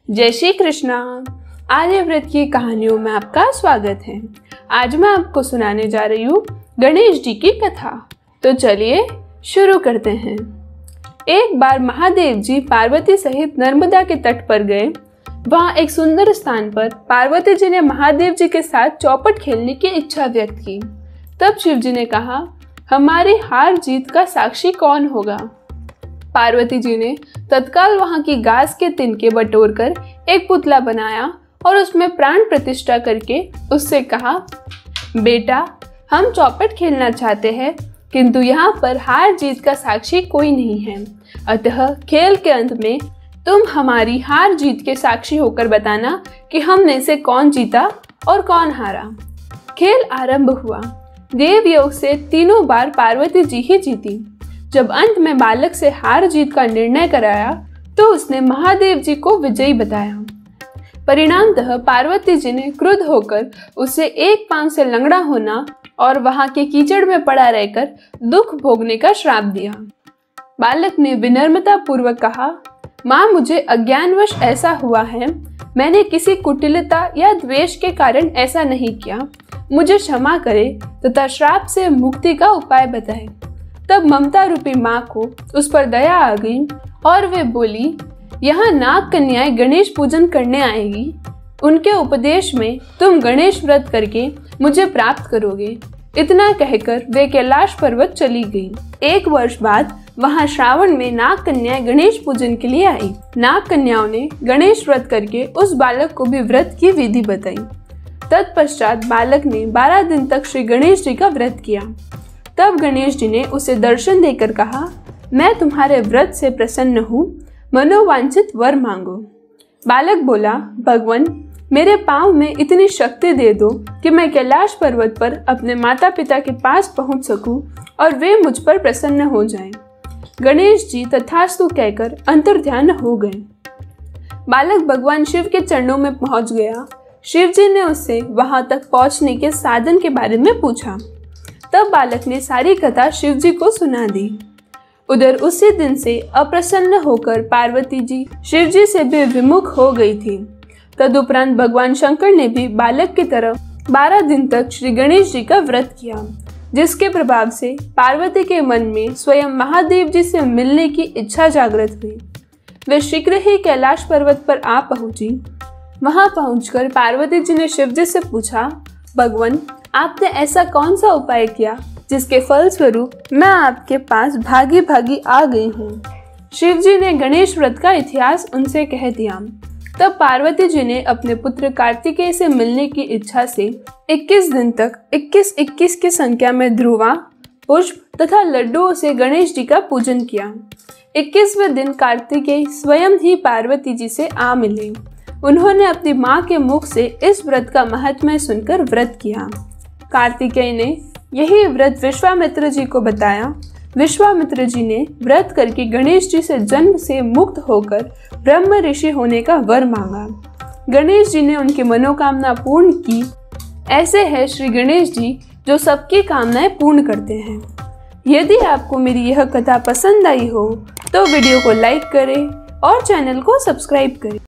जय श्री कृष्णा। आर्यव्रत की कहानियों में आपका स्वागत है। आज मैं आपको सुनाने जा रही हूँ गणेश जी की कथा। तो चलिए शुरू करते हैं। एक बार महादेव जी पार्वती सहित नर्मदा के तट पर गए। वहाँ एक सुंदर स्थान पर पार्वती जी ने महादेव जी के साथ चौपट खेलने की इच्छा व्यक्त की। तब शिव जी ने कहा, हमारी हार जीत का साक्षी कौन होगा? पार्वती जी ने तत्काल वहां की घास के तिनके बटोरकर एक पुतला बनाया और उसमें प्राण प्रतिष्ठा करके उससे कहा, बेटा, हम चौपट खेलना चाहते हैं, किंतु यहाँ पर हार जीत का साक्षी कोई नहीं है। अतः खेल के अंत में तुम हमारी हार जीत के साक्षी होकर बताना कि हमने से कौन जीता और कौन हारा। खेल आरंभ हुआ। देवयोग से तीनों बार पार्वती जी ही जीती। जब अंत में बालक से हार जीत का निर्णय कराया तो उसने महादेव जी को विजयी बताया। परिणामतः पार्वती जी ने क्रुद्ध होकर उसे एक पांव से लंगड़ा होना और वहां के कीचड़ में पड़ा रहकर दुख भोगने का श्राप दिया। बालक ने विनम्रता पूर्वक कहा, माँ, मुझे अज्ञानवश ऐसा हुआ है। मैंने किसी कुटिलता या द्वेष के कारण ऐसा नहीं किया। मुझे क्षमा करे तथा श्राप से मुक्ति का उपाय बताए। तब ममता रूपी माँ को उस पर दया आ गई और वे बोली, यहाँ नाग कन्याएं गणेश पूजन करने आएगी। उनके उपदेश में तुम गणेश व्रत करके मुझे प्राप्त करोगे। इतना कहकर वे कैलाश पर्वत चली गई। एक वर्ष बाद वहाँ श्रावण में नाग कन्याएं गणेश पूजन के लिए आई। नाग कन्याओं ने गणेश व्रत करके उस बालक को भी व्रत की विधि बताई। तत्पश्चात बालक ने 12 दिन तक श्री गणेश जी का व्रत किया। तब गणेश जी ने उसे दर्शन देकर कहा, मैं तुम्हारे व्रत से प्रसन्न हूँ, मनोवांछित वर मांगो। बालक बोला, भगवान, मेरे पाँव में इतनी शक्ति दे दो कि मैं कैलाश पर्वत पर अपने माता पिता के पास पहुँच सकूं और वे मुझ पर प्रसन्न हो जाएं। गणेश जी तथास्तु कहकर अंतर्ध्यान हो गए। बालक भगवान शिव के चरणों में पहुंच गया। शिव जी ने उससे वहां तक पहुंचने के साधन के बारे में पूछा। तब बालक ने सारी कथा शिव जी को सुना दी। उधर उसी दिन से अप्रसन्न होकर पार्वती जी शिव जी से भी विमुख हो गई थी। तदुपरांत भगवान शंकर ने भी बालक की तरह 12 दिन तक श्री गणेश जी का व्रत किया, जिसके प्रभाव से पार्वती के मन में स्वयं महादेव जी से मिलने की इच्छा जागृत हुई। वे शीघ्र ही कैलाश पर्वत पर आ पहुंची। वहां पहुंचकर पार्वती जी ने शिव जी से पूछा, भगवान, आपने ऐसा कौन सा उपाय किया जिसके फलस्वरूप मैं आपके पास भागी भागी आ गई हूँ? शिव जी ने गणेश व्रत का इतिहास उनसे कह दिया। तब पार्वती जी ने अपने पुत्र कार्तिकेय से मिलने की इच्छा से 21 दिन तक 21-21 की संख्या में ध्रुवा, पुष्प तथा लड्डुओं से गणेश जी का पूजन किया। 21वें दिन कार्तिकेय स्वयं ही पार्वती जी से आ मिले। उन्होंने अपनी माँ के मुख से इस व्रत का महत्व सुनकर व्रत किया। कार्तिकेय ने यही व्रत विश्वामित्र जी को बताया। विश्वामित्र जी ने व्रत करके गणेश जी से जन्म से मुक्त होकर ब्रह्म ऋषि होने का वर मांगा। गणेश जी ने उनकी मनोकामना पूर्ण की। ऐसे है श्री गणेश जी जो सबकी कामनाएं पूर्ण करते हैं। यदि आपको मेरी यह कथा पसंद आई हो तो वीडियो को लाइक करें और चैनल को सब्सक्राइब करें।